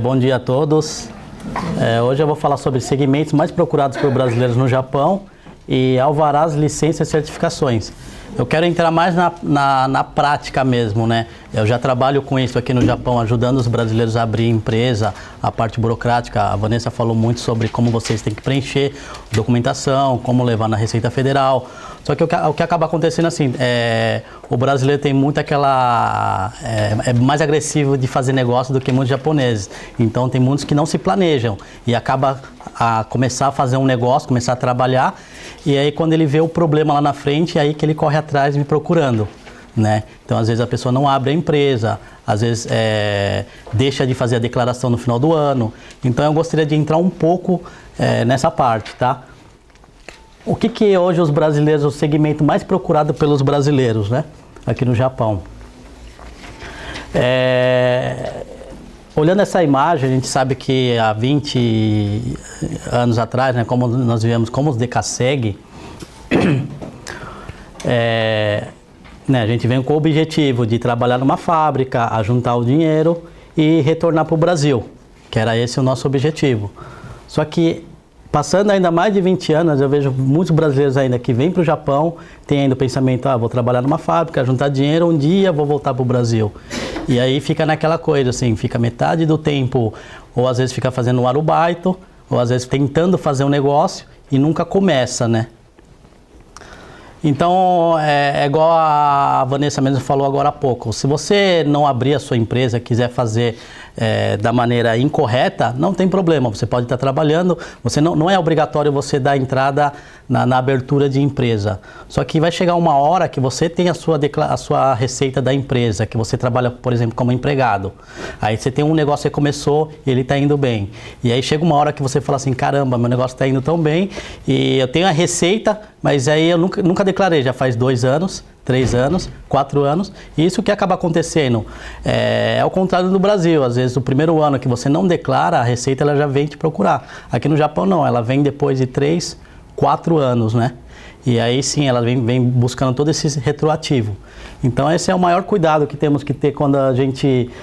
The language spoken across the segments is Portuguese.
Bom dia a todos. Hoje eu vou falar sobre segmentos mais procurados por brasileiros no Japão e alvarás, licenças e certificações. Eu quero entrar mais na prática mesmo, né? Eu já trabalho com isso aqui no Japão, ajudando os brasileiros a abrir empresa, a parte burocrática. A Vanessa falou muito sobre como vocês têm que preencher documentação, como levar na Receita Federal. Só que o que acaba acontecendo assim, o brasileiro tem muito aquela... é mais agressivo de fazer negócio do que muitos japoneses. Então tem muitos que não se planejam e acaba a começar a fazer um negócio, começar a trabalhar, e aí quando ele vê o problema lá na frente, é aí que ele corre atrás me procurando, né? Então às vezes a pessoa não abre a empresa, às vezes deixa de fazer a declaração no final do ano. Então eu gostaria de entrar um pouco nessa parte, tá? O que é hoje os brasileiros, o segmento mais procurado pelos brasileiros, né? Aqui no Japão. Olhando essa imagem, a gente sabe que há 20 anos atrás, né, como nós vivemos como os Dekaseg, né, a gente vem com o objetivo de trabalhar numa fábrica, juntar o dinheiro e retornar para o Brasil, que era esse o nosso objetivo. Só que, passando ainda mais de 20 anos, eu vejo muitos brasileiros ainda que vêm para o Japão, tem ainda o pensamento, vou trabalhar numa fábrica, juntar dinheiro, um dia vou voltar para o Brasil. E aí fica naquela coisa, assim, fica metade do tempo, ou às vezes fica fazendo um arubaito, ou às vezes tentando fazer um negócio e nunca começa, né? Então, é igual a Vanessa mesmo falou agora há pouco, se você não abrir a sua empresa, quiser fazer da maneira incorreta, não tem problema, você pode estar trabalhando, você não é obrigatório você dar entrada na abertura de empresa. Só que vai chegar uma hora que você tem a sua receita da empresa, que você trabalha, por exemplo, como empregado. Aí você tem um negócio que começou e ele está indo bem. E aí chega uma hora que você fala assim, caramba, meu negócio está indo tão bem e eu tenho a receita, mas aí eu nunca declarei, já faz 2 anos, 3 anos, 4 anos, e isso que acaba acontecendo é o contrário do Brasil. Às vezes, o primeiro ano que você não declara, a Receita ela já vem te procurar. Aqui no Japão não, ela vem depois de 3, 4 anos, né? E aí sim, ela vem buscando todo esse retroativo. Então esse é o maior cuidado que temos que ter quando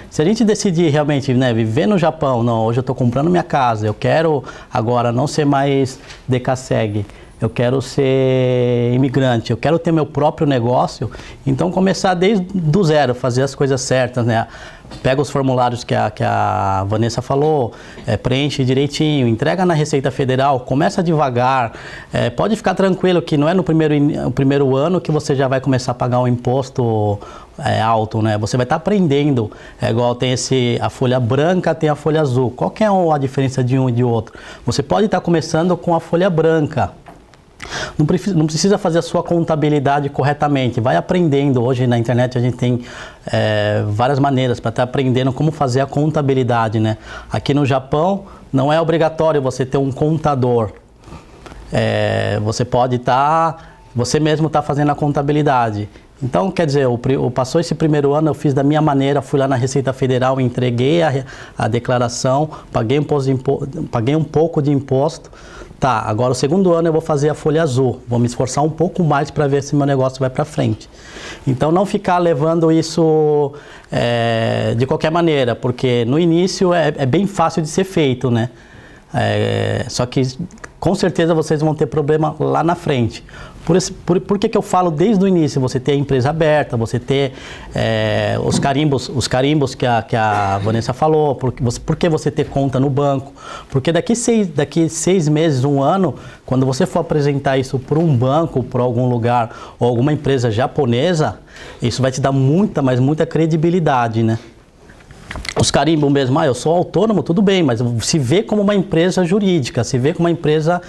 se a gente decidir realmente, né, viver no Japão, não, hoje eu estou comprando minha casa, eu quero agora não ser mais Dekaseg, eu quero ser imigrante, eu quero ter meu próprio negócio, então começar desde do zero, fazer as coisas certas, né? Pega os formulários que a Vanessa falou, preenche direitinho, entrega na Receita Federal, começa devagar, pode ficar tranquilo que não é no primeiro ano que você já vai começar a pagar um imposto alto, né? Você vai estar aprendendo, igual tem a folha branca, tem a folha azul. Qual que é a diferença de um e de outro? Você pode estar começando com a folha branca. Não precisa fazer a sua contabilidade corretamente, vai aprendendo. Hoje na internet a gente tem várias maneiras para estar aprendendo como fazer a contabilidade, né? Aqui no Japão não é obrigatório você ter um contador, você pode você mesmo tá fazendo a contabilidade. Então, quer dizer, passou esse primeiro ano, eu fiz da minha maneira, fui lá na Receita Federal, entreguei a declaração, paguei um pouco de imposto. Tá, agora o segundo ano eu vou fazer a folha azul, vou me esforçar um pouco mais para ver se meu negócio vai para frente. Então não ficar levando isso de qualquer maneira, porque no início é bem fácil de ser feito, né? Só que com certeza vocês vão ter problema lá na frente. Por que eu falo desde o início? Você ter a empresa aberta, você ter os carimbos que a Vanessa falou, por que você ter conta no banco? Porque daqui 6 meses, 1 ano, quando você for apresentar isso para um banco, para algum lugar ou alguma empresa japonesa, isso vai te dar mas muita credibilidade, né? Os carimbos mesmo, eu sou autônomo, tudo bem, mas se vê como uma empresa jurídica, se vê como uma empresa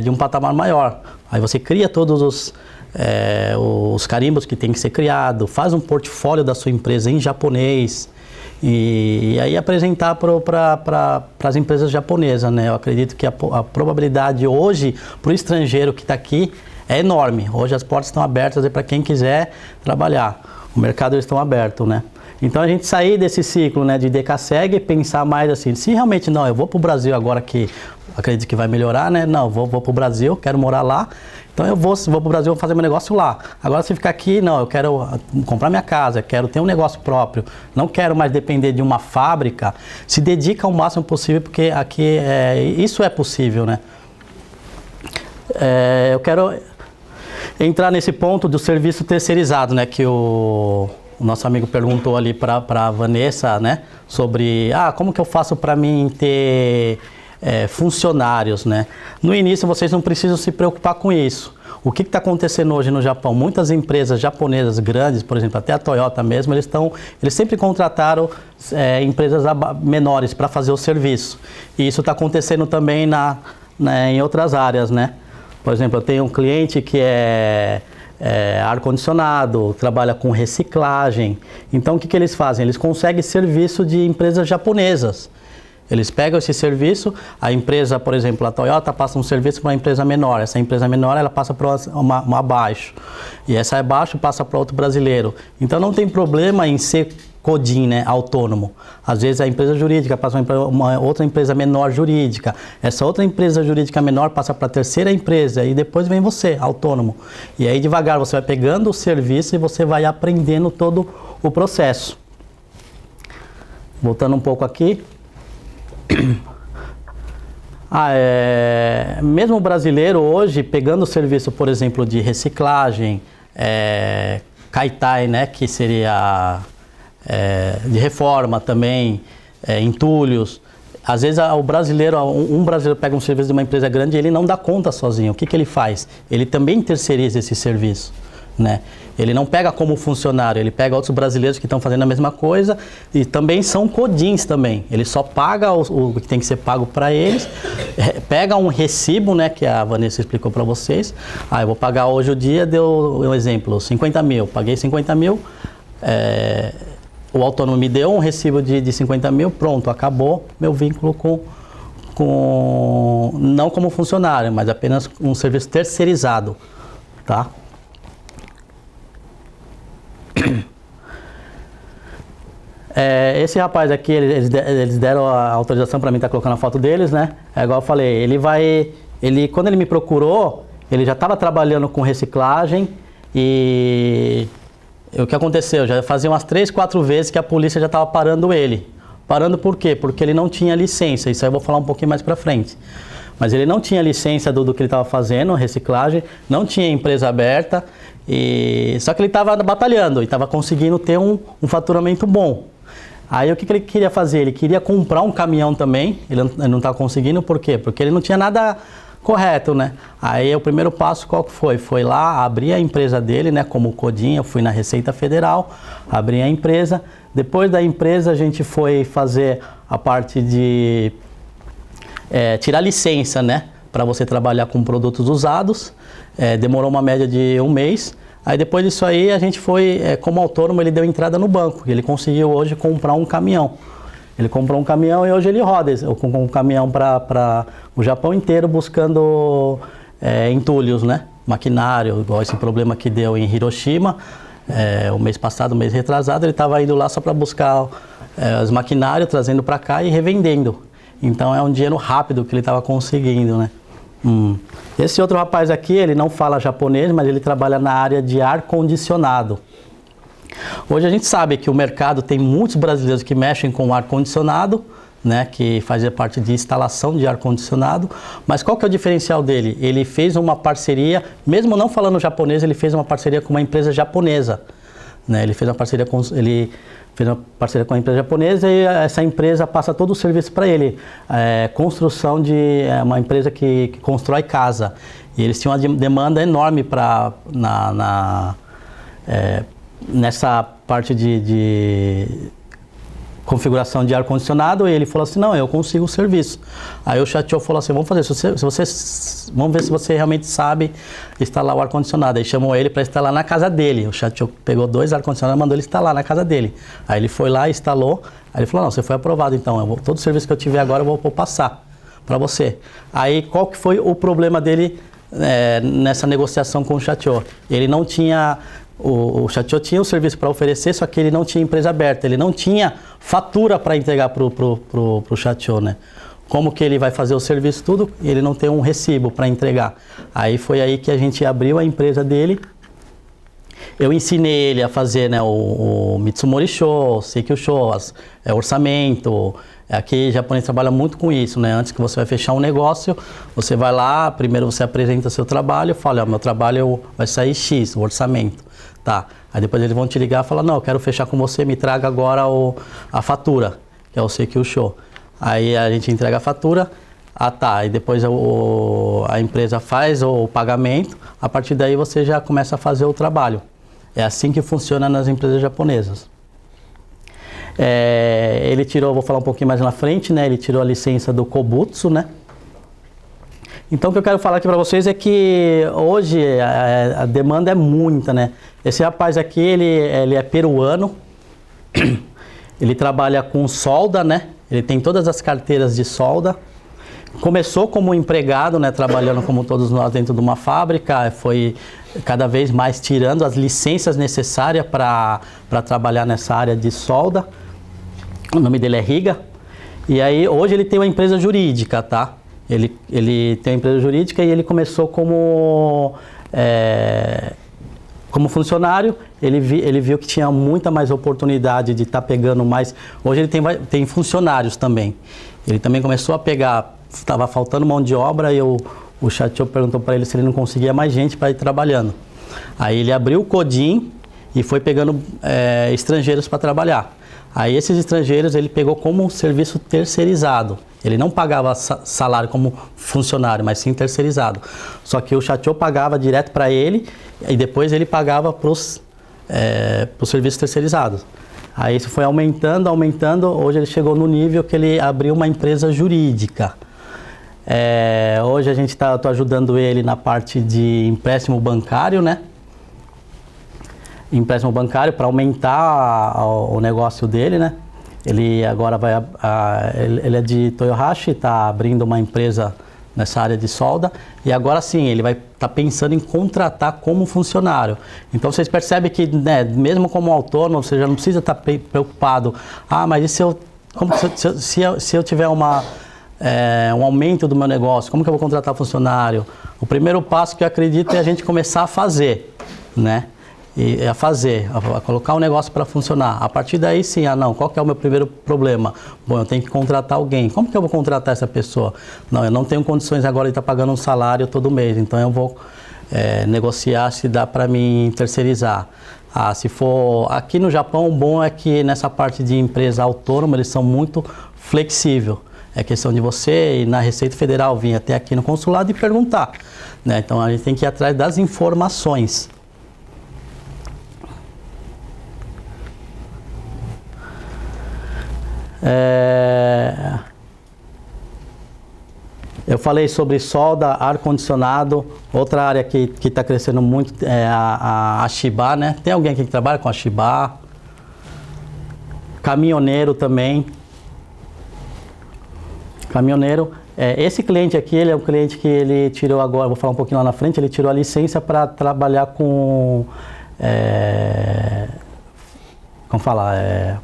de um patamar maior. Aí você cria todos os carimbos que tem que ser criado, faz um portfólio da sua empresa em japonês e aí apresentar para as empresas japonesas, né? Eu acredito que a probabilidade hoje para o estrangeiro que está aqui é enorme. Hoje as portas estão abertas para quem quiser trabalhar. O mercado está aberto, né? Então a gente sair desse ciclo, né, de Dekaseg e pensar mais assim, se realmente não, eu vou para o Brasil agora que acredito que vai melhorar, né? Não, vou para o Brasil, quero morar lá, então eu vou para o Brasil, vou fazer meu negócio lá. Agora, se ficar aqui, não, eu quero comprar minha casa, quero ter um negócio próprio, não quero mais depender de uma fábrica, se dedica ao máximo possível, porque aqui isso é possível, né? Eu quero entrar nesse ponto do serviço terceirizado, né, que o nosso amigo perguntou ali para a Vanessa, né, sobre como que eu faço para mim ter funcionários, né? No início vocês não precisam se preocupar com isso. O que está acontecendo hoje no Japão? Muitas empresas japonesas grandes, por exemplo, até a Toyota mesmo, eles sempre contrataram empresas menores para fazer o serviço. E isso está acontecendo também em outras áreas, né? Por exemplo, eu tenho um cliente que é ar-condicionado, trabalha com reciclagem. Então, o que eles fazem? Eles conseguem serviço de empresas japonesas. Eles pegam esse serviço, a empresa, por exemplo, a Toyota passa um serviço para uma empresa menor. Essa empresa menor, ela passa para uma abaixo. E essa abaixo passa para outro brasileiro. Então, não tem problema em ser Kodin, né, autônomo. Às vezes a empresa jurídica passa para uma outra empresa menor jurídica. Essa outra empresa jurídica menor passa para a terceira empresa e depois vem você, autônomo. E aí devagar você vai pegando o serviço e você vai aprendendo todo o processo. Voltando um pouco aqui. Mesmo o brasileiro hoje, pegando o serviço, por exemplo, de reciclagem, Kaitai, né, que seria de reforma também, entulhos. Às vezes um brasileiro pega um serviço de uma empresa grande e ele não dá conta sozinho. O que ele faz? Ele também terceiriza esse serviço, né? Ele não pega como funcionário, ele pega outros brasileiros que estão fazendo a mesma coisa e também são codins também. Ele só paga o que tem que ser pago para eles, pega um recibo, né, que a Vanessa explicou para vocês. Eu vou pagar hoje o dia, deu um exemplo, 50 mil, paguei 50 mil, o autônomo me deu um recibo de 50 mil, pronto, acabou meu vínculo não como funcionário, mas apenas um serviço terceirizado, tá? Esse rapaz aqui, eles deram a autorização para mim estar colocando a foto deles, né? Igual eu falei, quando ele me procurou, ele já estava trabalhando com reciclagem e o que aconteceu? Já fazia umas 3, 4 vezes que a polícia já estava parando ele. Parando por quê? Porque ele não tinha licença, isso aí eu vou falar um pouquinho mais para frente. Mas ele não tinha licença do que ele estava fazendo, reciclagem, não tinha empresa aberta, só que ele estava batalhando e estava conseguindo ter um faturamento bom. Aí o que ele queria fazer? Ele queria comprar um caminhão também, ele não estava conseguindo, por quê? Porque ele não tinha nada correto, né? Aí o primeiro passo qual que foi? Foi lá abrir a empresa dele, né? Como Kodin, eu fui na Receita Federal, abri a empresa. Depois da empresa a gente foi fazer a parte de tirar licença, né? Para você trabalhar com produtos usados. Demorou uma média de 1 mês. Aí depois disso aí a gente foi, como autônomo, ele deu entrada no banco. Ele conseguiu hoje comprar um caminhão. Ele comprou um caminhão e hoje ele roda com um caminhão para o Japão inteiro buscando entulhos, né? Maquinário, igual esse problema que deu em Hiroshima. O mês passado, o mês retrasado, ele estava indo lá só para buscar os maquinários, trazendo para cá e revendendo. Então é um dinheiro rápido que ele estava conseguindo, né? Esse outro rapaz aqui, ele não fala japonês, mas ele trabalha na área de ar-condicionado. Hoje a gente sabe que o mercado tem muitos brasileiros que mexem com ar-condicionado, né, que fazia parte de instalação de ar-condicionado, mas qual que é o diferencial dele? Ele fez uma parceria, mesmo não falando japonês, ele fez uma parceria com uma empresa japonesa, né? Ele fez uma parceria com uma empresa japonesa e essa empresa passa todo o serviço para ele. Construção de uma empresa que constrói casa. E eles tinham uma demanda enorme nessa parte de configuração de ar-condicionado, e ele falou assim, não, eu consigo o serviço. Aí o Chatio falou assim, vamos fazer, vamos ver se você realmente sabe instalar o ar-condicionado. Aí chamou ele para instalar na casa dele. O Chatio pegou 2 ar-condicionados e mandou ele instalar na casa dele. Aí ele foi lá, instalou, aí ele falou, não, você foi aprovado, então, todo o serviço que eu tiver agora eu vou passar para você. Aí qual que foi o problema dele nessa negociação com o Chatio? Ele não tinha... O Chatio tinha o serviço para oferecer, só que ele não tinha empresa aberta, ele não tinha fatura para entregar pro Chatio, né? como que ele vai fazer o serviço tudo, e ele não tem um recibo para entregar. Aí foi aí que a gente abriu a empresa dele. Eu ensinei ele a fazer, né, o Mitsumori Show, Seikyu Show, orçamento. Aqui o japonês trabalha muito com isso, né? Antes que você vai fechar um negócio, você vai lá, primeiro você apresenta seu trabalho, fala, ó, meu trabalho vai sair X, o orçamento. Tá. Aí depois eles vão te ligar e falar, não, eu quero fechar com você, me traga agora a fatura, que é o Seikyu Show. Aí a gente entrega a fatura, tá, e depois a empresa faz o pagamento, a partir daí você já começa a fazer o trabalho. É assim que funciona nas empresas japonesas. Ele tirou, vou falar um pouquinho mais na frente, né? Ele tirou a licença do Kobutsu, né? Então o que eu quero falar aqui para vocês é que hoje a demanda é muita, né? Esse rapaz aqui, ele é peruano, ele trabalha com solda, né? Ele tem todas as carteiras de solda. Começou como empregado, né? Trabalhando como todos nós dentro de uma fábrica, foi cada vez mais tirando as licenças necessárias para trabalhar nessa área de solda. O nome dele é Riga. E aí, hoje ele tem uma empresa jurídica, tá? Ele tem uma empresa jurídica e ele começou como funcionário. Ele viu que tinha muita mais oportunidade de estar pegando mais. Hoje ele tem funcionários também. Ele também começou a pegar, estava faltando mão de obra e o Chateau perguntou para ele se ele não conseguia mais gente para ir trabalhando. Aí ele abriu o Codin e foi pegando estrangeiros para trabalhar. Aí esses estrangeiros ele pegou como serviço terceirizado. Ele não pagava salário como funcionário, mas sim terceirizado. Só que o Chateau pagava direto para ele e depois ele pagava para os serviços terceirizados. Aí isso foi aumentando, hoje ele chegou no nível que ele abriu uma empresa jurídica. Hoje eu tô ajudando ele na parte de empréstimo bancário, né? Empréstimo bancário para aumentar o negócio dele, né? Ele agora ele é de Toyohashi, está abrindo uma empresa nessa área de solda e agora sim, ele vai estar pensando em contratar como funcionário. Então vocês percebem que, né, mesmo como autônomo, você já não precisa estar preocupado, mas e se eu tiver um aumento do meu negócio, como que eu vou contratar funcionário? O primeiro passo que eu acredito é a gente começar a fazer, né? A colocar o negócio para funcionar. A partir daí sim, qual que é o meu primeiro problema? Bom, eu tenho que contratar alguém. Como que eu vou contratar essa pessoa? Não, eu não tenho condições agora de estar pagando um salário todo mês, então eu vou negociar se dá para mim terceirizar. Se for aqui no Japão, o bom é que nessa parte de empresa autônoma eles são muito flexíveis. É questão de você ir na Receita Federal, vir até aqui no consulado e perguntar, né? Então a gente tem que ir atrás das informações. Eu falei sobre solda, ar-condicionado. Outra área que está crescendo muito é a Shiba, né? Tem alguém aqui que trabalha com a Shiba? Caminhoneiro também. Caminhoneiro. Esse cliente aqui, ele é um cliente que ele tirou agora, vou falar um pouquinho lá na frente, ele tirou a licença para trabalhar com... como falar?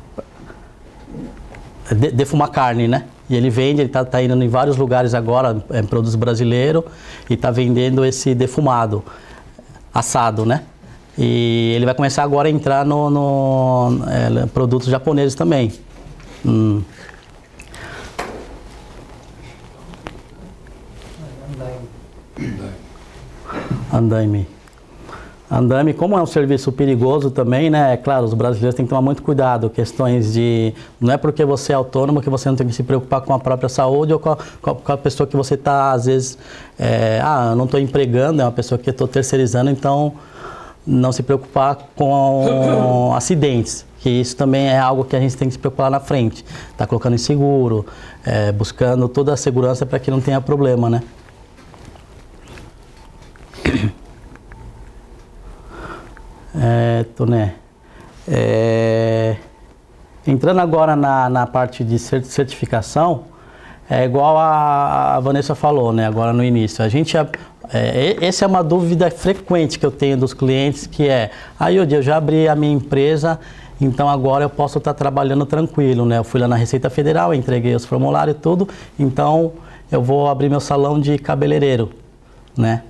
Defumar carne, né? E ele vende, ele tá indo em vários lugares agora, produtos brasileiros, e tá vendendo esse defumado, assado, né? E ele vai começar agora a entrar no produtos japoneses também. Andaime, como é um serviço perigoso também, né? É claro, os brasileiros têm que tomar muito cuidado. Questões de... Não é porque você é autônomo que você não tem que se preocupar com a própria saúde ou com a pessoa que você está, às vezes... eu não estou empregando, é uma pessoa que eu estou terceirizando, então não se preocupar com acidentes. Que isso também é algo que a gente tem que se preocupar na frente. Tá colocando em seguro, buscando toda a segurança para que não tenha problema, né? Entrando agora na parte de certificação, é igual a Vanessa falou, né, agora no início. Essa é uma dúvida frequente que eu tenho dos clientes, que Yodi, eu já abri a minha empresa então agora eu posso estar trabalhando tranquilo, né? Eu fui lá na Receita Federal, entreguei os formulários e tudo, então eu vou abrir meu salão de cabeleireiro, né?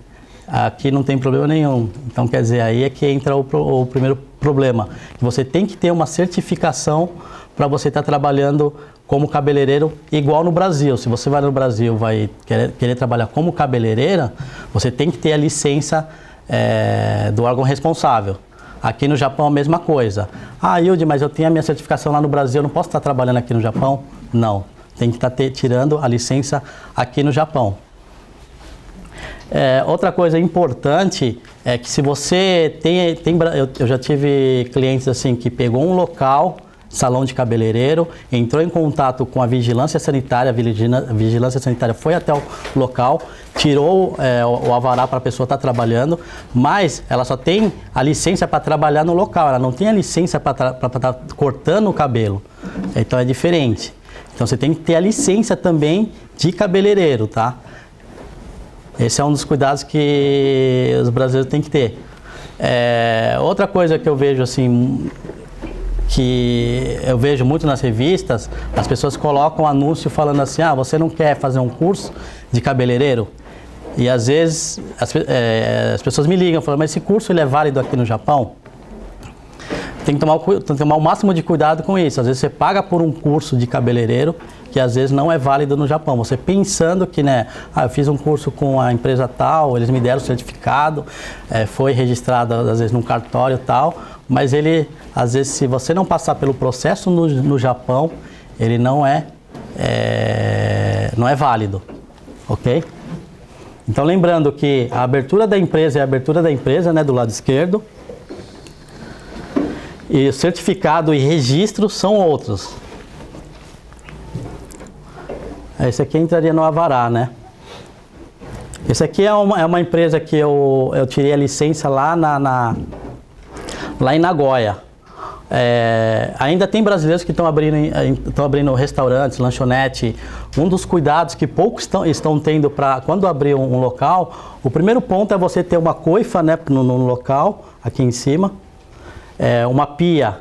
Aqui não tem problema nenhum. Então, quer dizer, aí é que entra o primeiro problema. Você tem que ter uma certificação para você estar trabalhando como cabeleireiro igual no Brasil. Se você vai no Brasil vai querer trabalhar como cabeleireira, você tem que ter a licença do órgão responsável. Aqui no Japão a mesma coisa. Ah, Hilde, mas eu tenho a minha certificação lá no Brasil, eu não posso estar trabalhando aqui no Japão? Não, tem que estar tirando a licença aqui no Japão. Outra coisa importante é que se você eu já tive clientes assim que pegou um local, salão de cabeleireiro, entrou em contato com a vigilância sanitária, a vigilância sanitária foi até o local, tirou o alvará para a pessoa estar trabalhando, mas ela só tem a licença para trabalhar no local, ela não tem a licença para estar cortando o cabelo, então é diferente. Então você tem que ter a licença também de cabeleireiro, tá? Esse é um dos cuidados que os brasileiros têm que ter. Outra coisa que eu vejo assim, que eu vejo muito nas revistas, as pessoas colocam um anúncio falando assim, você não quer fazer um curso de cabeleireiro? E às vezes as pessoas me ligam, falam, mas esse curso ele é válido aqui no Japão? Tem que tomar o máximo de cuidado com isso. Às vezes você paga por um curso de cabeleireiro que às vezes não é válido no Japão. Você pensando que, né, eu fiz um curso com a empresa tal, eles me deram o certificado, foi registrado às vezes num cartório tal, mas ele, às vezes, se você não passar pelo processo no Japão, ele não é válido, ok? Então lembrando que a abertura da empresa é a abertura da empresa, né, do lado esquerdo, e o certificado e registro são outros. Esse aqui entraria no alvará, né? Esse aqui é uma empresa que eu tirei a licença lá em Nagoya. Ainda tem brasileiros que estão abrindo restaurantes, lanchonete. Um dos cuidados que poucos estão tendo para quando abrir um local, o primeiro ponto é você ter uma coifa, né, no local, aqui em cima. Uma pia,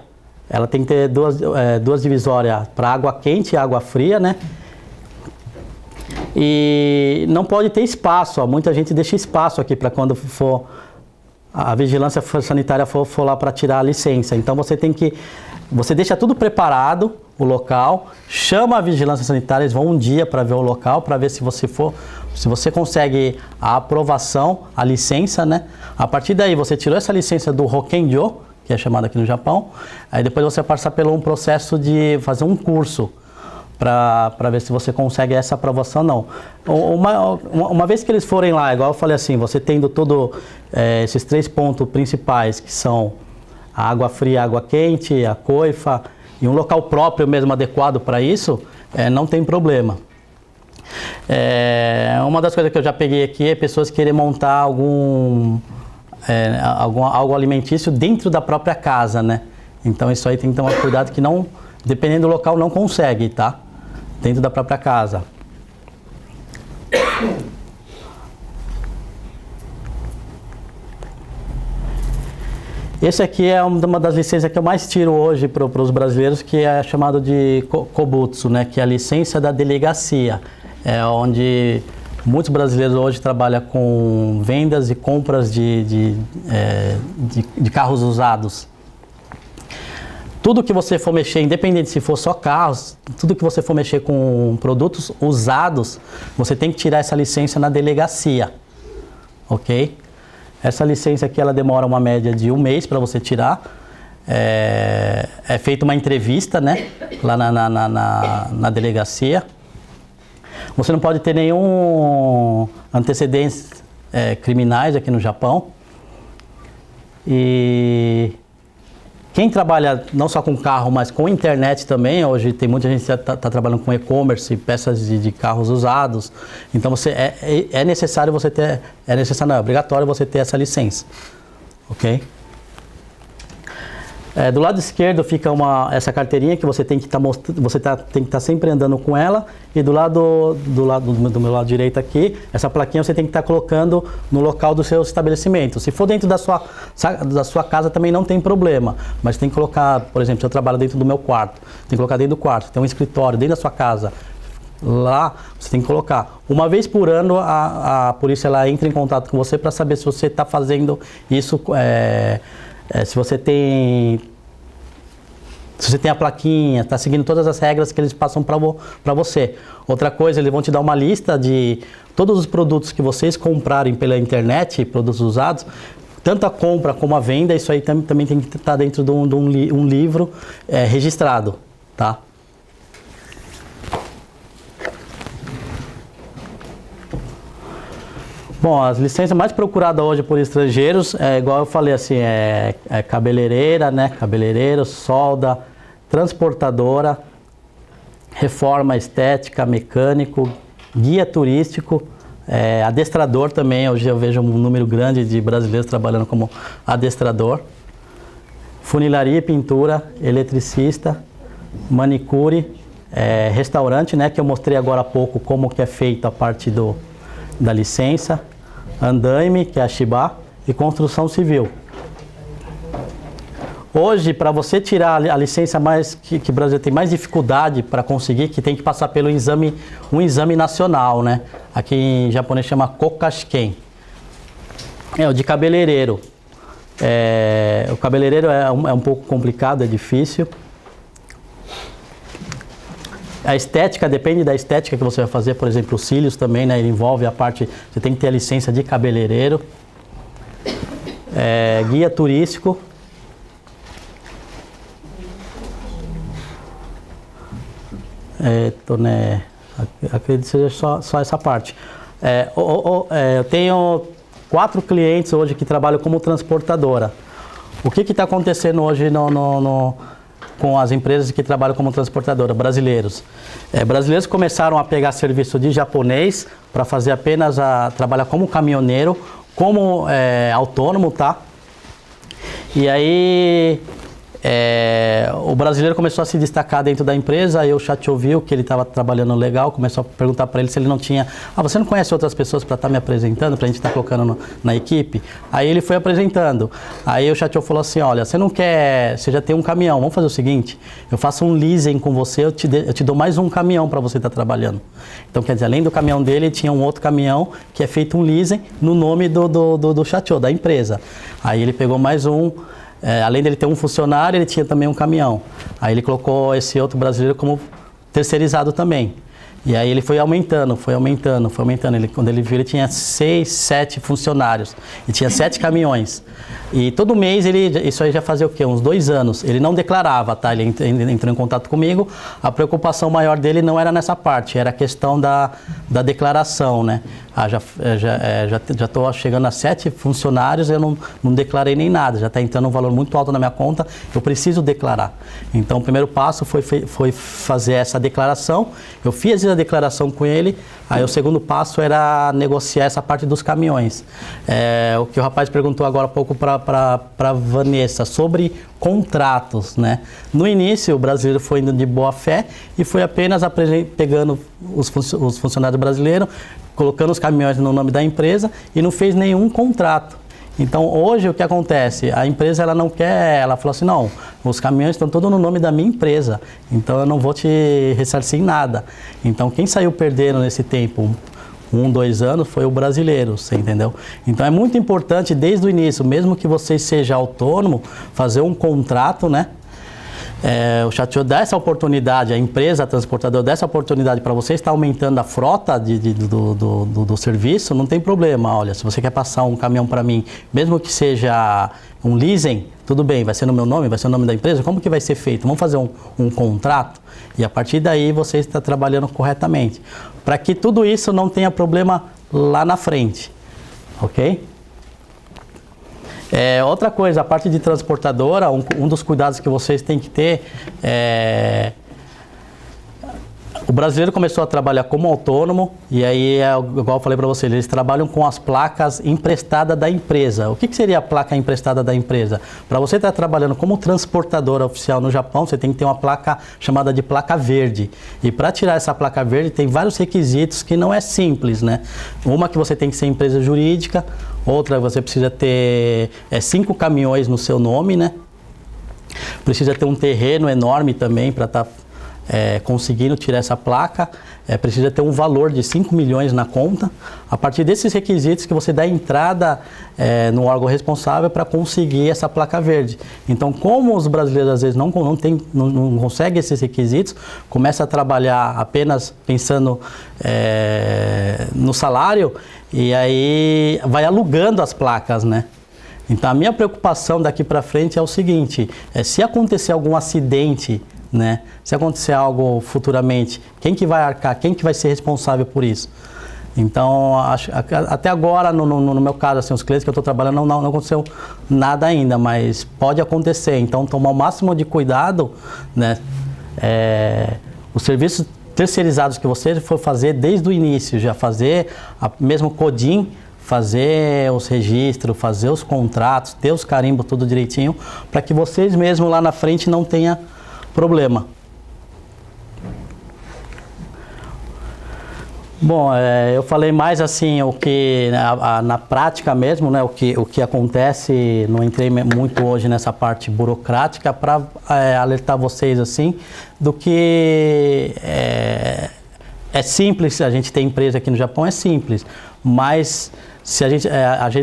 ela tem que ter duas divisórias para água quente e água fria, né? E não pode ter espaço, muita gente deixa espaço aqui para quando for a vigilância sanitária for lá para tirar a licença. Então você deixa tudo preparado, o local, chama a vigilância sanitária, eles vão um dia para ver o local, para ver se você consegue a aprovação, a licença, né? A partir daí você tirou essa licença do Hokenjo, que é chamado aqui no Japão, aí depois você passa pelo um processo de fazer um curso para ver se você consegue essa aprovação ou não. Uma vez que eles forem lá, igual eu falei assim, você tendo esses 3 pontos principais, que são a água fria, a água quente, a coifa, e um local próprio mesmo adequado para isso, não tem problema. Uma das coisas que eu já peguei aqui é pessoas querem montar algo alimentício dentro da própria casa, né? Então isso aí tem que tomar cuidado que não, dependendo do local, não consegue, tá? Dentro da própria casa. Esse aqui é uma das licenças que eu mais tiro hoje para os brasileiros, que é chamado de Kobutsu, né? Que é a licença da delegacia, onde muitos brasileiros hoje trabalham com vendas e compras de carros usados. Tudo que você for mexer, independente se for só carros, tudo que você for mexer com produtos usados, você tem que tirar essa licença na delegacia, ok? Essa licença aqui, ela demora uma média de 1 mês para você tirar. É feita uma entrevista, né, lá na delegacia. Você não pode ter nenhum antecedentes criminais aqui no Japão. E quem trabalha não só com carro, mas com internet também, hoje tem muita gente que está trabalhando com e-commerce, peças de carros usados. Então é necessário você ter, não, é obrigatório você ter essa licença, ok? Do lado esquerdo fica essa carteirinha que você tem que estar sempre andando com ela, e do meu lado direito aqui, essa plaquinha você tem que estar colocando no local do seu estabelecimento. Se for dentro da sua casa também não tem problema, mas tem que colocar, por exemplo, se eu trabalho dentro do meu quarto, tem que colocar dentro do quarto, tem um escritório dentro da sua casa, lá você tem que colocar. Uma vez por ano a polícia ela entra em contato com você para saber se você está fazendo isso, se você tem a plaquinha, está seguindo todas as regras que eles passam para você. Outra coisa, eles vão te dar uma lista de todos os produtos que vocês comprarem pela internet, produtos usados, tanto a compra como a venda, isso aí também tem que estar dentro de um livro registrado, tá? Bom, as licenças mais procuradas hoje por estrangeiros, igual eu falei assim, cabeleireira, né? Cabeleireiro, solda, transportadora, reforma estética, mecânico, guia turístico, adestrador também. Hoje eu vejo um número grande de brasileiros trabalhando como adestrador, funilaria e pintura, eletricista, manicure, restaurante, né? Que eu mostrei agora há pouco como que é feita a parte da licença, andaime, que é a Shibá, e construção civil. Hoje, para você tirar a licença que o Brasil tem mais dificuldade para conseguir, que tem que passar pelo um exame nacional, né? Aqui em japonês chama Kokashiken. O de cabeleireiro. O cabeleireiro é um pouco complicado, é difícil. A estética, depende da estética que você vai fazer, por exemplo, os cílios também, né? Ele envolve a parte, você tem que ter a licença de cabeleireiro. Guia turístico. Acredito que seja só essa parte. Eu tenho 4 clientes hoje que trabalham como transportadora. O que está acontecendo hoje com as empresas que trabalham como transportadora, brasileiros? Brasileiros começaram a pegar serviço de japonês para fazer apenas trabalhar como caminhoneiro, como autônomo, tá? E aí o brasileiro começou a se destacar dentro da empresa, aí o Chateau viu que ele estava trabalhando legal, começou a perguntar para ele se ele não tinha... você não conhece outras pessoas para estar me apresentando, para a gente estar colocando na equipe? Aí ele foi apresentando. Aí o Chateau falou assim, olha, você não quer... Você já tem um caminhão, vamos fazer o seguinte, eu faço um leasing com você, eu te dou mais um caminhão para você estar trabalhando. Então, quer dizer, além do caminhão dele, tinha um outro caminhão que é feito um leasing no nome do Chateau, da empresa. Aí ele pegou mais um... além dele ter um funcionário, ele tinha também um caminhão. Aí ele colocou esse outro brasileiro como terceirizado também. E aí ele foi aumentando. Quando ele viu, ele tinha 6, 7 funcionários. E tinha 7 caminhões. E todo mês, isso aí já fazia o quê? Uns 2 anos. Ele não declarava, tá? Ele entrou em contato comigo. A preocupação maior dele não era nessa parte, era a questão da declaração, né? Já estou chegando a 7 funcionários, eu não declarei nem nada. Já está entrando um valor muito alto na minha conta, eu preciso declarar. Então, o primeiro passo foi fazer essa declaração. Eu fiz a declaração com ele. Aí o segundo passo era negociar essa parte dos caminhões. O que o rapaz perguntou agora há pouco para Vanessa sobre contratos, né? No início o brasileiro foi indo de boa fé e foi apenas pegando os funcionários brasileiros, colocando os caminhões no nome da empresa e não fez nenhum contrato. Então hoje o que acontece? A empresa ela não quer, ela falou assim, não, os caminhões estão todos no nome da minha empresa, então eu não vou te ressarcir em nada. Então quem saiu perdendo nesse tempo, 1, 2 anos, foi o brasileiro, você entendeu? Então é muito importante desde o início, mesmo que você seja autônomo, fazer um contrato, né? O Chateau dá essa oportunidade, a empresa, a transportadora dá essa oportunidade para você estar aumentando a frota do serviço, não tem problema. Olha, se você quer passar um caminhão para mim, mesmo que seja um leasing, tudo bem, vai ser no meu nome, vai ser no nome da empresa, como que vai ser feito? Vamos fazer um contrato e a partir daí você está trabalhando corretamente, para que tudo isso não tenha problema lá na frente, ok? Outra coisa, a parte de transportadora, um dos cuidados que vocês têm que ter O brasileiro começou a trabalhar como autônomo e aí, igual eu falei para vocês, eles trabalham com as placas emprestadas da empresa. O que seria a placa emprestada da empresa? Para você estar trabalhando como transportadora oficial no Japão, você tem que ter uma placa chamada de placa verde. E para tirar essa placa verde tem vários requisitos que não é simples, né? Uma que você tem que ser empresa jurídica, outra você precisa ter 5 caminhões no seu nome, né? Precisa ter um terreno enorme também para estar conseguindo tirar essa placa, precisa ter um valor de 5 milhões na conta. A partir desses requisitos que você dá entrada no órgão responsável para conseguir essa placa verde. Então, como os brasileiros às vezes não conseguem esses requisitos, começa a trabalhar apenas pensando no salário e aí vai alugando as placas, né? Então, a minha preocupação daqui para frente é o seguinte, se acontecer algum acidente, né? Se acontecer algo futuramente, quem que vai arcar? Quem que vai ser responsável por isso? Então, até agora, no meu caso, assim, os clientes que eu estou trabalhando, não aconteceu nada ainda, mas pode acontecer. Então, tomar o máximo de cuidado, né? Os serviços terceirizados que você for fazer desde o início, já fazer mesmo CODIN, fazer os registros, fazer os contratos, ter os carimbos tudo direitinho, para que vocês mesmos lá na frente não tenham problema. Bom, eu falei mais assim o que na prática mesmo, né, o que acontece. Não entrei muito hoje nessa parte burocrática para alertar vocês assim do que é simples. A gente tem empresa aqui no Japão, é simples, mas se às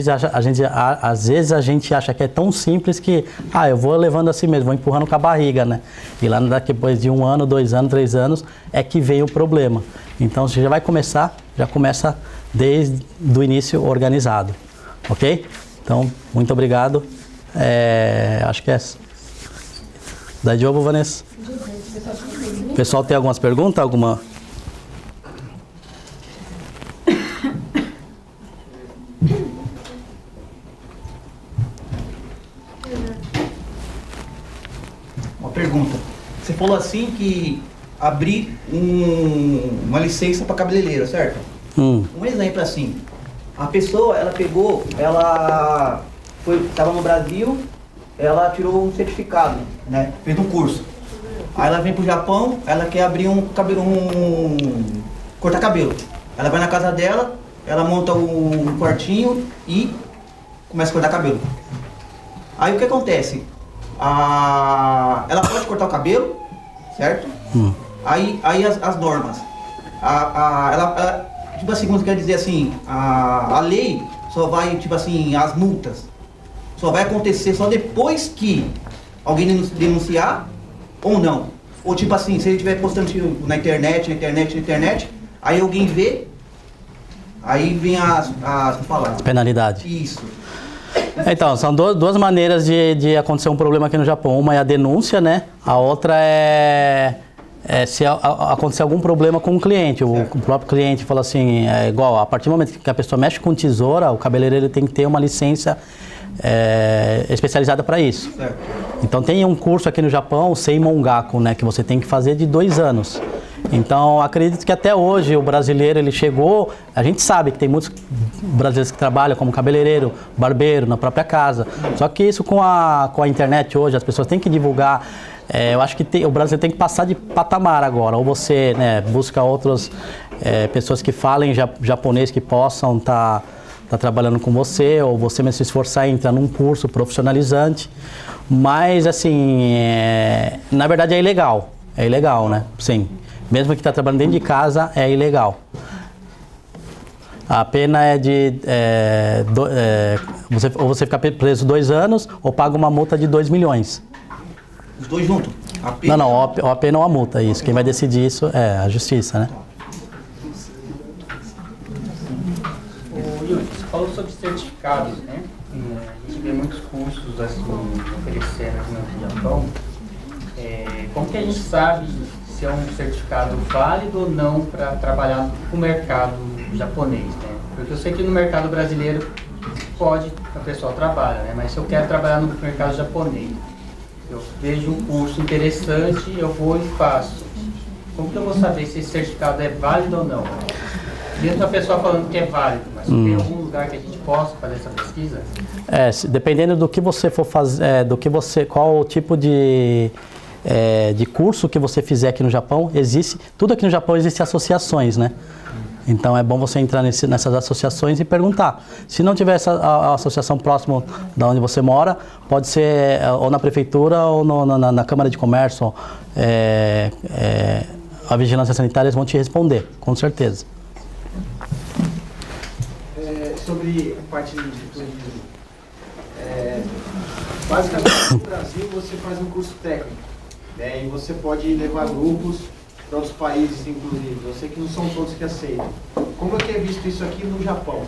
vezes a gente acha que é tão simples que eu vou levando assim mesmo, vou empurrando com a barriga, né? E lá depois de 1 ano, 2 anos, 3 anos é que vem o problema. Então você já começa desde o início organizado, ok? Então, muito obrigado. Acho que é essa. Daí de novo, Vanessa. O pessoal tem algumas perguntas? Alguma? Pergunta. Você falou assim que abrir uma licença para cabeleireiro, certo? Um exemplo assim, a pessoa, ela pegou, estava no Brasil, ela tirou um certificado, né? Fez um curso. Aí ela vem pro Japão, ela quer abrir cortar cabelo. Ela vai na casa dela, ela monta um quartinho e começa a cortar cabelo. Aí o que acontece? Ela pode cortar o cabelo, certo? Aí as normas. Ela, tipo assim, como quer dizer assim, a lei só vai, tipo assim, as multas só vai acontecer só depois que alguém denunciar ou não. Ou tipo assim, se ele estiver postando na internet, aí alguém vê, aí vem as penalidade. Isso. Então, são duas maneiras de acontecer um problema aqui no Japão. Uma é a denúncia, né? A outra é se acontecer algum problema com o cliente. O próprio cliente fala assim, igual, a partir do momento que a pessoa mexe com tesoura, o cabeleireiro tem que ter uma licença especializada para isso. Certo. Então tem um curso aqui no Japão, o Seimongaku, né? Que você tem que fazer de 2 anos. Então, acredito que até hoje o brasileiro, ele chegou, a gente sabe que tem muitos brasileiros que trabalham como cabeleireiro, barbeiro, na própria casa. Só que isso com a internet hoje, as pessoas têm que divulgar. Eu acho que o brasileiro tem que passar de patamar agora. Ou você, né, busca outras pessoas que falem japonês, que possam estar trabalhando com você, ou você mesmo se esforçar em entrar num curso profissionalizante. Mas, assim, na verdade é ilegal. É ilegal, né? Sim. Mesmo que está trabalhando dentro de casa, é ilegal. A pena é de... ou você fica preso 2 anos, ou paga uma multa de 2 milhões. Os dois juntos? Não, a pena ou a multa, isso. Quem vai decidir isso é a justiça, né? Yuri, você falou sobre certificados, né? A gente vê muitos cursos assim, oferecendo aqui no Japão. Como que a gente sabe se é um certificado válido ou não para trabalhar no mercado japonês, né? Porque eu sei que no mercado brasileiro a pessoa trabalha, né? Mas se eu quero trabalhar no mercado japonês, eu vejo um curso interessante, eu vou e faço. como que eu vou saber se esse certificado é válido ou não? Mesmo a pessoa falando que é válido, mas tem algum lugar que a gente possa fazer essa pesquisa? Dependendo do que você for fazer, qual o tipo de curso que você fizer aqui no Japão, tudo aqui no Japão existe associações, né? Então é bom você entrar nessas associações e perguntar. Se não tiver a associação próximo da onde você mora, pode ser ou na prefeitura ou na Câmara de Comércio, a vigilância sanitária vão te responder, com certeza. Sobre a parte de turismo, basicamente no Brasil você faz um curso técnico, né, e você pode levar grupos para outros países, inclusive. Eu sei que não são todos que aceitam. Como é que é visto isso aqui no Japão?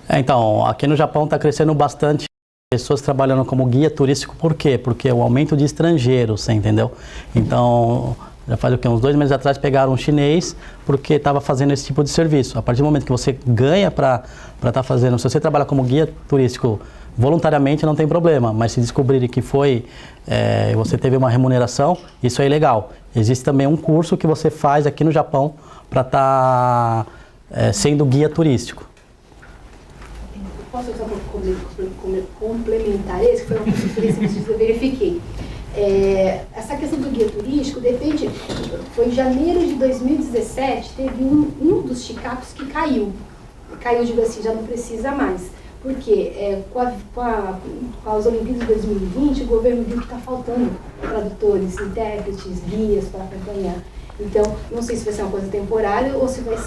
Então, aqui no Japão está crescendo bastante pessoas trabalhando como guia turístico. Por quê? Porque o aumento de estrangeiros, você entendeu? Então, já faz o quê? Uns 2 meses atrás pegaram um chinês porque estava fazendo esse tipo de serviço. A partir do momento que você ganha para estar fazendo, se você trabalha como guia turístico voluntariamente não tem problema, mas se descobrirem que você teve uma remuneração, isso é ilegal. Existe também um curso que você faz aqui no Japão para estar sendo guia turístico. Posso só complementar esse, que foi uma coisa que eu verifiquei. Essa questão do guia turístico depende, foi em janeiro de 2017, teve um dos chicapos que caiu, digo assim, já não precisa mais, porque com as Olimpíadas de 2020, o governo viu que está faltando tradutores, intérpretes, guias para acompanhar. Então, não sei se vai ser uma coisa temporária ou se vai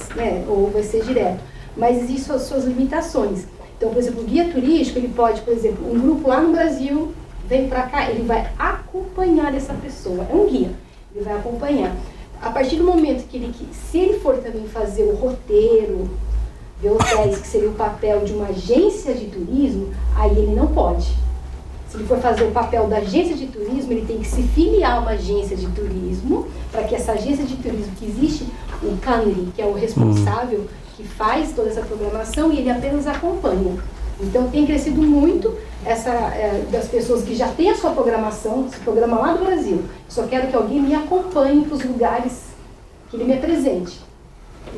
ser direto, mas existem as suas limitações. Então, por exemplo, o guia turístico, ele pode, por exemplo, um grupo lá no Brasil vem para cá, ele vai acompanhar essa pessoa, é um guia, ele vai acompanhar. A partir do momento se ele for também fazer o roteiro, ver hotéis, que seria o papel de uma agência de turismo, aí ele não pode. Se ele for fazer o papel da agência de turismo, ele tem que se filiar a uma agência de turismo, para que essa agência de turismo que existe, o Kanri, que é o responsável, que faz toda essa programação, e ele apenas acompanha. Então tem crescido muito das pessoas que já têm a sua programação, se programa lá do Brasil. Só quero que alguém me acompanhe para os lugares, que ele me apresente,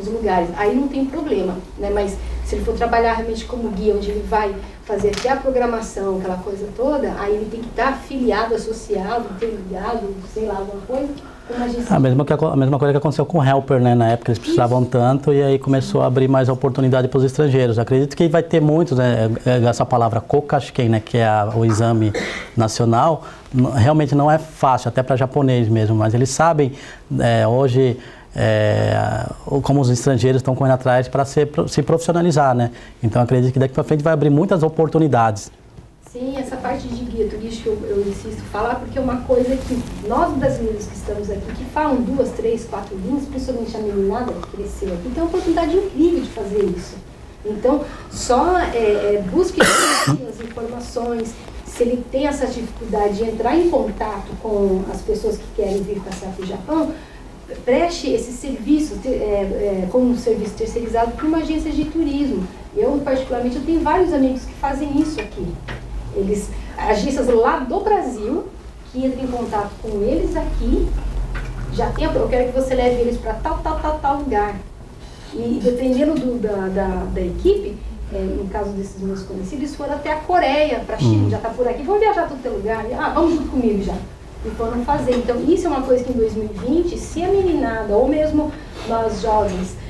os lugares. Aí não tem problema, né? Mas se ele for trabalhar realmente como guia, onde ele vai fazer até a programação, aquela coisa toda, aí ele tem que estar afiliado, associado, interligado, sei lá, alguma coisa. A mesma coisa que aconteceu com o Helper, né? Na época eles precisavam tanto e aí começou a abrir mais oportunidade para os estrangeiros. Acredito que vai ter muitos, né? Essa palavra Kokashiken, né? Que é o exame nacional, realmente não é fácil, até para japonês mesmo, mas eles sabem hoje como os estrangeiros estão correndo atrás para se profissionalizar, né? Então acredito que daqui para frente vai abrir muitas oportunidades. Sim, essa parte de guia turístico eu insisto falar, porque é uma coisa que nós brasileiros que estamos aqui, que falam 2, 3, 4 línguas, principalmente a meninada que cresceu aqui, tem uma oportunidade incrível de fazer isso. Então, só busque as informações, se ele tem essa dificuldade de entrar em contato com as pessoas que querem vir passear para o Japão, preste esse serviço como um serviço terceirizado para uma agência de turismo. Eu, particularmente, eu tenho vários amigos que fazem isso aqui. Agências lá do Brasil, que entram em contato com eles aqui, eu quero que você leve eles para tal lugar. E dependendo da equipe, no caso desses meus conhecidos, eles foram até a Coreia, para a China, já está por aqui, vamos viajar para todo lugar, vamos junto comigo já. E foram fazer. Então, isso é uma coisa que em 2020, se a meninada, ou mesmo nós jovens,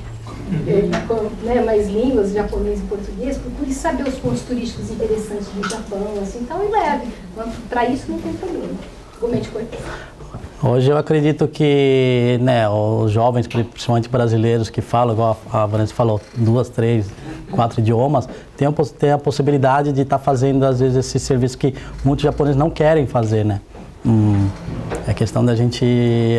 mais línguas, japonês e português, procure saber os pontos turísticos interessantes do Japão, assim, então, e leve. Para isso não tem problema. Comente coisas. Hoje eu acredito que os jovens, principalmente brasileiros que falam, igual a Vanessa falou, 2, 3, 4 idiomas, tem a possibilidade de estar fazendo, às vezes, esse serviço que muitos japoneses não querem fazer, né? É questão da gente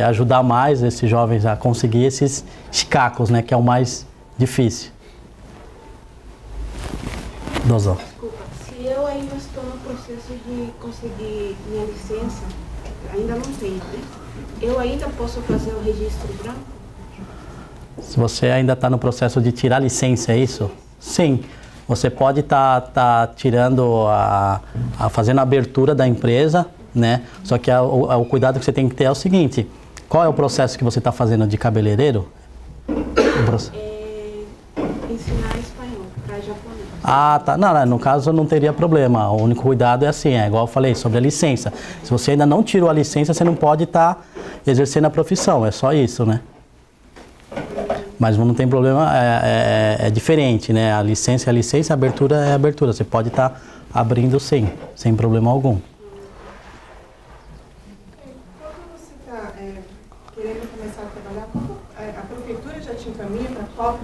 ajudar mais esses jovens a conseguir esses shikakos, né? Que é o mais difícil. Dozão. Desculpa, se eu ainda estou no processo de conseguir minha licença, ainda não tenho, né? Eu ainda posso fazer o registro branco? Se você ainda está no processo de tirar licença, é isso? Sim. Você pode estar tirando, fazendo a abertura da empresa, né? Só que o cuidado que você tem que ter é o seguinte: Qual é o processo que você está fazendo de cabeleireiro? Ensinar espanhol para japonês. Ah, tá. Não, no caso não teria problema. O único cuidado é assim, igual eu falei, sobre a licença. Se você ainda não tirou a licença, você não pode estar exercendo a profissão, é só isso, né? Mas não tem problema, é diferente, né? A licença é a licença, a abertura é a abertura. Você pode estar abrindo sim, sem problema algum. Quando você está querendo começar a trabalhar, a prefeitura já te encaminha para qual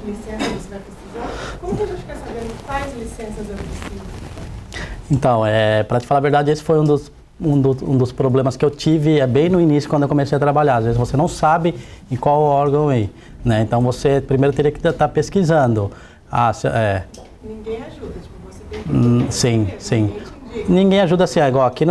licença você vai precisar? Como que a gente quer saber quais licenças eu preciso? Então, para te falar a verdade, esse foi um dos problemas que eu tive bem no início, quando eu comecei a trabalhar. Às vezes você não sabe em qual órgão ir, né? Então você primeiro teria que estar pesquisando. Ninguém ajuda, tipo, você tem que... Sim. Ninguém ajuda assim, igual aqui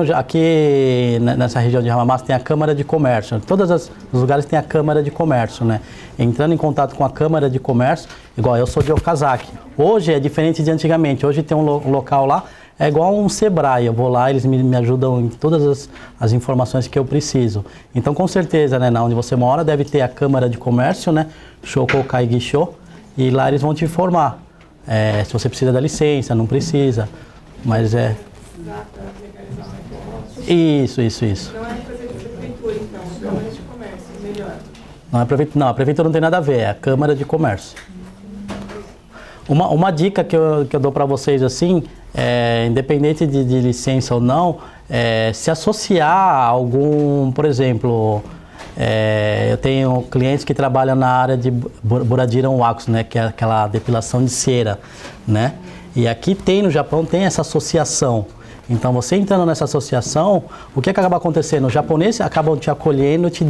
nessa região de Ramamassa tem a Câmara de Comércio. Todos os lugares tem a Câmara de Comércio, né? Entrando em contato com a Câmara de Comércio, igual eu sou de Okazaki. Hoje é diferente de antigamente. Hoje tem um local lá, é igual um Sebrae. Eu vou lá, eles me ajudam em todas as informações que eu preciso. Então, com certeza, né, onde você mora, deve ter a Câmara de Comércio, né? Shokokai Gisho. E lá eles vão te informar. Se você precisa da licença, não precisa. Mas Isso. Não é coisa de prefeitura, então, é Câmara de Comércio, melhor. Não, a prefeitura não tem nada a ver, é a Câmara de Comércio. Uma dica que eu dou para vocês, assim, independente de licença ou não, se associar a algum, por exemplo, eu tenho clientes que trabalham na área de Buradiran Wax, né, que é aquela depilação de cera, né? E aqui no Japão tem essa associação. Então, você entrando nessa associação, o que acaba acontecendo? Os japoneses acabam te acolhendo, te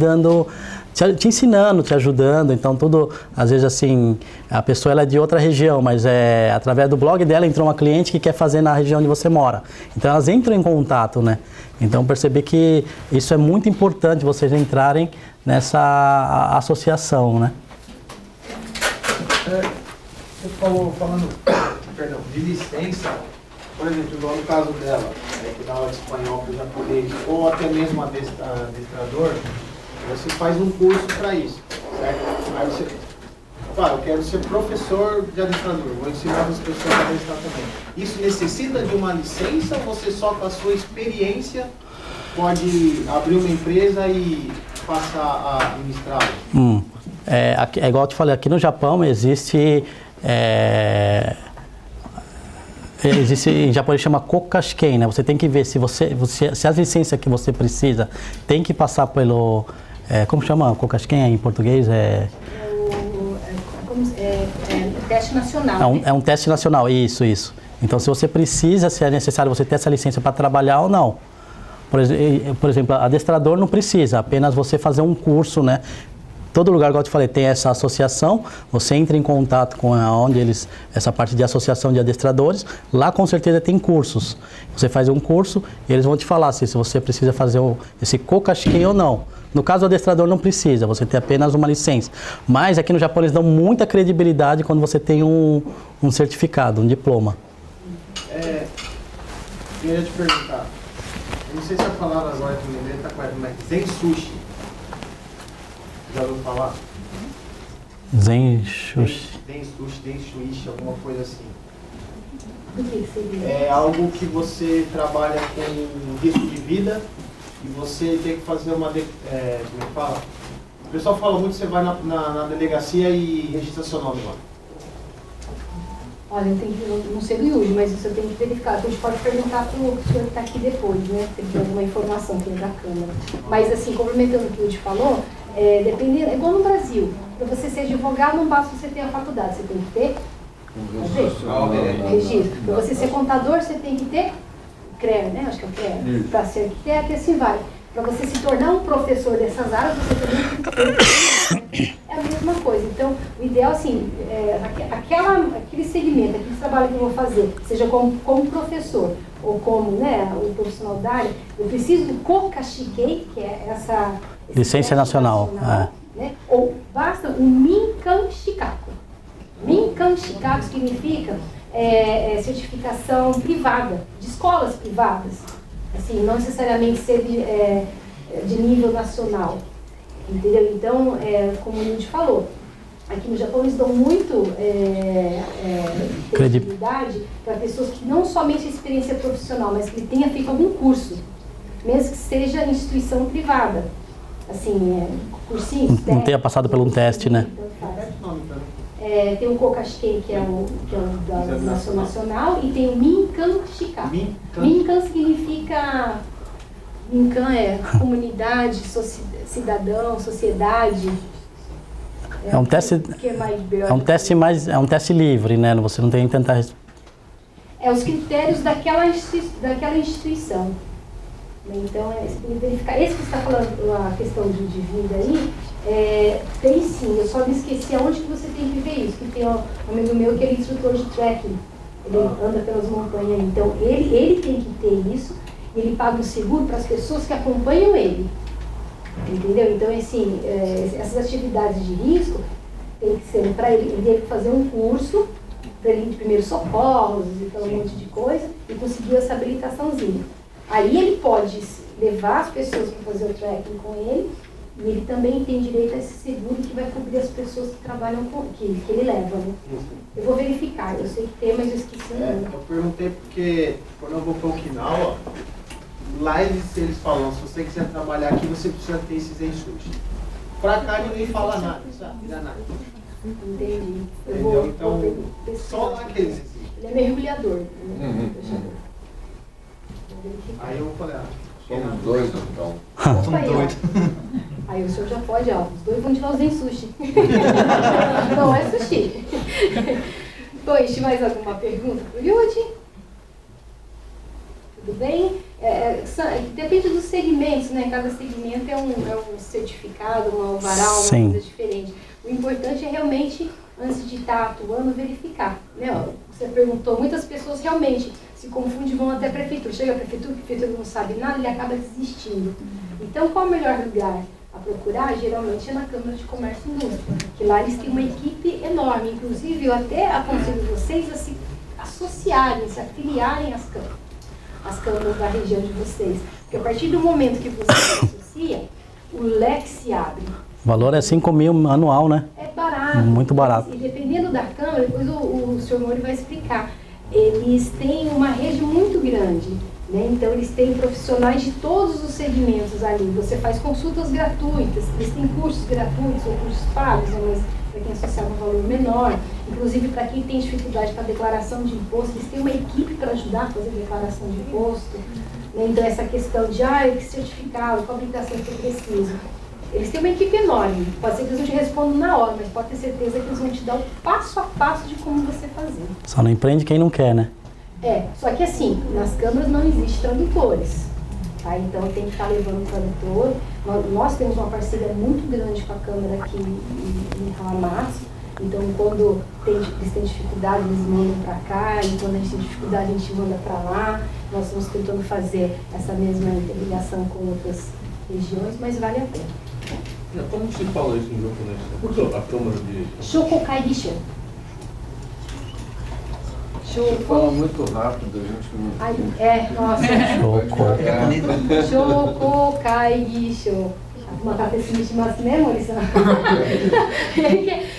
ensinando, te ajudando. Então, às vezes assim, a pessoa ela é de outra região, mas através do blog dela entrou uma cliente que quer fazer na região onde você mora. Então, elas entram em contato, né? Então, percebi que isso é muito importante, vocês entrarem nessa associação, né? Você falando de licença, por exemplo, igual no caso dela, que dá aula de espanhol para o japonês, ou até mesmo adestrador, você faz um curso para isso, certo? Aí você, eu quero ser professor de adestrador, vou ensinar as pessoas a adestrar também. Isso necessita de uma licença ou você só com a sua experiência pode abrir uma empresa e passar a administrá-la? É igual eu te falei, aqui no Japão existe em japonês chama kokashiken, né? Você tem que ver se as licenças que você precisa tem que passar pelo como chama kokashiken em português? Teste nacional. É um teste nacional, isso. Então, se você precisa, se é necessário você ter essa licença para trabalhar ou não. Por exemplo, adestrador não precisa, apenas você fazer um curso, né? Todo lugar, como eu te falei, tem essa associação, você entra em contato com essa parte de associação de adestradores, lá com certeza tem cursos. Você faz um curso e eles vão te falar se você precisa fazer esse kokashiken ou não. No caso, o adestrador não precisa, você tem apenas uma licença. Mas aqui no Japão eles dão muita credibilidade quando você tem um certificado, um diploma. Eu ia te perguntar, eu não sei se a palavra agora que me lembrei está correta, mas Zen Sushi. Já ouviu falar? Zen Sushi. Zen Sushi, alguma coisa assim. O que seria? É algo que você trabalha com risco de vida e você tem que fazer uma... como é que fala? O pessoal fala muito que você vai na delegacia e registra seu nome lá. Olha, eu não sei do Yuri, mas isso eu tenho que verificar. A gente pode perguntar para o senhor que está aqui depois, né? Se ele tem alguma informação que é da Câmara. Mas, assim, complementando o que o Yuri falou, dependendo, é igual no Brasil. Para você ser advogado, não basta você ter a faculdade, você tem que ter registro. Para você ser contador, você tem que ter CREA, né? Acho que é o CREA. Para ser arquiteto, e assim vai. Para você se tornar um professor dessas áreas, você também tem que ter. É a mesma coisa. Então, o ideal, assim, aquele segmento, aquele trabalho que eu vou fazer, seja como professor ou como, né, o profissional da área, eu preciso do kokashiken, que é essa licença nacional, né? Ou basta o Minkan Shikaku. Minkan Shikaku significa certificação privada, de escolas privadas. Assim, não necessariamente ser de nível nacional, entendeu? Então, como o Yudi falou, aqui no Japão eles dão muito credibilidade para pessoas que não somente a experiência profissional, mas que tenha feito algum curso, mesmo que seja instituição privada. Assim, cursinhos. Não tenha passado por um teste, né? Tem o Kokashiken, que é o da educação nacional, e tem o Minkan Shika. Minkan significa... Minkan é comunidade, cidadão, sociedade. É um teste, é um teste livre, né? Você não tem que tentar... Os critérios daquela instituição. Então, você tem que verificar. Esse que você está falando, a questão de vida aí, tem sim. Eu só me esqueci aonde que você tem que ver isso. Que tem um amigo meu que é instrutor de trekking. Ele anda pelas montanhas. Então, ele tem que ter isso. E ele paga o seguro para as pessoas que acompanham ele. Entendeu? Então, assim, essas atividades de risco tem que ser para ele tem que fazer um curso para ele de primeiros socorros e tal, um monte de coisa, e conseguir essa habilitaçãozinha. Aí ele pode levar as pessoas para fazer o trekking com ele, e ele também tem direito a esse seguro que vai cobrir as pessoas que trabalham com que ele leva, né? Eu vou verificar, eu sei que tem, mas eu esqueci o nome. Eu perguntei porque quando eu vou para Okinawa, lá eles falam, se você quiser trabalhar aqui, você precisa ter esses enxutos. Pra cá ninguém fala nada, sabe? Nada. Entendi. Entendeu? Então, só lá que eles existem. Ele é mergulhador. Aí eu falei, somos dois então. Somos dois. Aí o senhor já pode, os dois vão tirar os em sushi. Não é sushi. Bom, existe mais alguma pergunta pro Yudi? Tudo bem? Depende dos segmentos, né? Cada segmento é um certificado, uma alvará, uma coisa diferente. O importante é realmente, antes de estar atuando, verificar. Né? Você perguntou, muitas pessoas realmente se confundem e vão até a prefeitura. Chega a prefeitura não sabe nada, ele acaba desistindo. Então, qual é o melhor lugar a procurar? Geralmente é na Câmara de Comércio e Indústria, que lá eles têm uma equipe enorme. Inclusive, eu até aconselho vocês a se associarem, se afiliarem às câmaras da região de vocês. Porque a partir do momento que você se associa, o leque se abre. O valor é 5 mil anual, né? É barato. Muito barato. E dependendo da Câmara, depois o senhor Mori vai explicar. Eles têm uma rede muito grande, né? Então eles têm profissionais de todos os segmentos ali. Você faz consultas gratuitas, eles têm cursos gratuitos ou cursos pagos, mas para quem associava um valor menor. Inclusive para quem tem dificuldade para declaração de imposto, eles têm uma equipe para ajudar a fazer declaração de imposto. Né? Então essa questão de que certificado, qual habilitação que eu preciso. Eles têm uma equipe enorme. Pode ser que eles não te respondam na hora, mas pode ter certeza que eles vão te dar o passo a passo de como você fazer. Só não empreende quem não quer, né? Só que assim, nas câmaras não existem tradutores. Tá? Então tem que estar levando o tradutor. Nós temos uma parceria muito grande com a Câmara aqui em Hamamatsu. Então quando eles têm dificuldade, eles mandam para cá. E quando a gente tem dificuldade, a gente manda para lá. Nós estamos tentando fazer essa mesma interligação com outras regiões, mas vale a pena. Como se fala isso em japonês? Por que a Câmara de... Shokokai-gisho. Você fala muito rápido, a gente não... Nossa. Shokokai-gisho. Né, Maurício?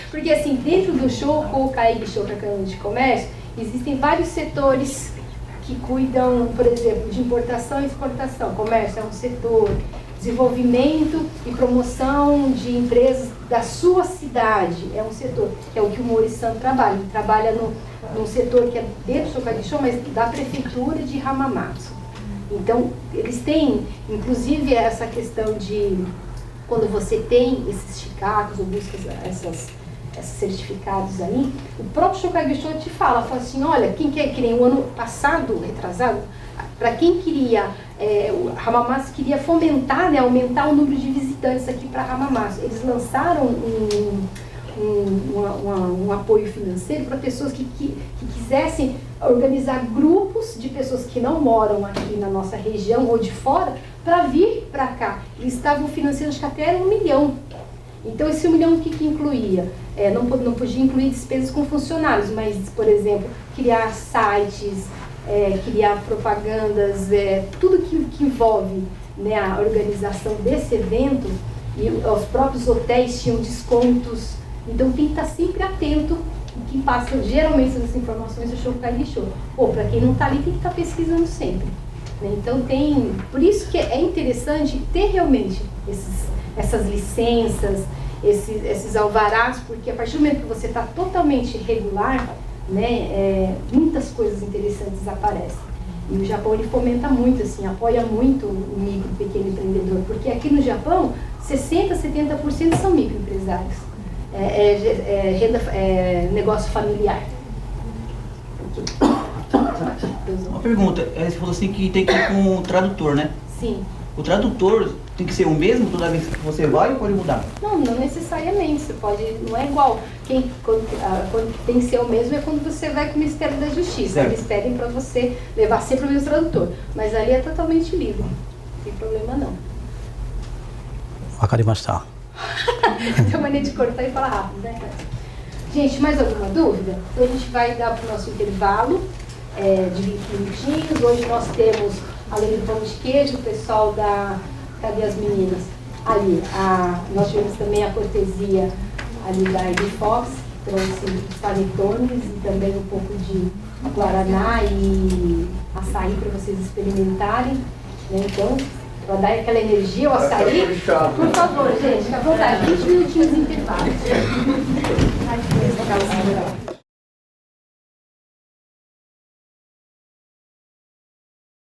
Porque assim, dentro do Shokokai-gisho, que é a Câmara de Comércio, existem vários setores que cuidam, por exemplo, de importação e exportação. Comércio é um setor, desenvolvimento e promoção de empresas da sua cidade é um setor, que é o que o Mori-san trabalha. Ele trabalha num setor que é dentro do Shokai-gisho, mas da prefeitura de Hamamatsu. Então, eles têm, inclusive, essa questão de, quando você tem esses shigakus ou busca esses certificados aí, o próprio Shokai-gisho te fala assim, olha, quem quer, que nem o ano passado, retrasado, para quem queria, o Hamamatsu queria fomentar, né, aumentar o número de visitantes aqui para Hamamatsu. Eles lançaram um apoio financeiro para pessoas que quisessem organizar grupos de pessoas que não moram aqui na nossa região ou de fora para vir para cá. Eles estavam financiando, acho que até era 1 milhão. Então esse 1 milhão o que incluía? Não podia incluir despesas com funcionários, mas, por exemplo, criar sites, criar propagandas, tudo que envolve, né, a organização desse evento, e os próprios hotéis tinham descontos, então tem que estar sempre atento. Que passa geralmente essas informações do Chocalho Show. Ou para quem não está ali, tem que estar pesquisando sempre. Né? Então por isso que é interessante ter realmente essas licenças, esses alvarás, porque a partir do momento que você está totalmente regular, né, muitas coisas interessantes aparecem. E o Japão, ele fomenta muito, assim, apoia muito o micro, pequeno empreendedor, porque aqui no Japão, 60%, 70% são microempresários. Negócio familiar. Uma pergunta, você falou assim que tem que ir com o tradutor, né? Sim. O tradutor tem que ser o mesmo toda vez que você vai ou pode mudar? Não necessariamente, você pode, não é igual. Quando tem que ser o mesmo é quando você vai com o Ministério da Justiça. Certo. Eles pedem para você levar sempre o mesmo tradutor. Mas ali é totalmente livre, não tem problema não. Wakarimashita. Tem uma maneira de cortar e falar rápido, né, cara? Gente, mais alguma dúvida? Então a gente vai dar para o nosso intervalo de 20 minutinhos. Hoje nós temos, além do pão de queijo, o pessoal da... Cadê as meninas? Ali, nós tivemos também a cortesia ali da Ivy Fox, que trouxe os panetones e também um pouco de guaraná e açaí para vocês experimentarem. Né? Então, para dar aquela energia, o açaí, por favor, gente, fica à vontade, 20 minutinhos de intervalo. Ai, que coisa legal,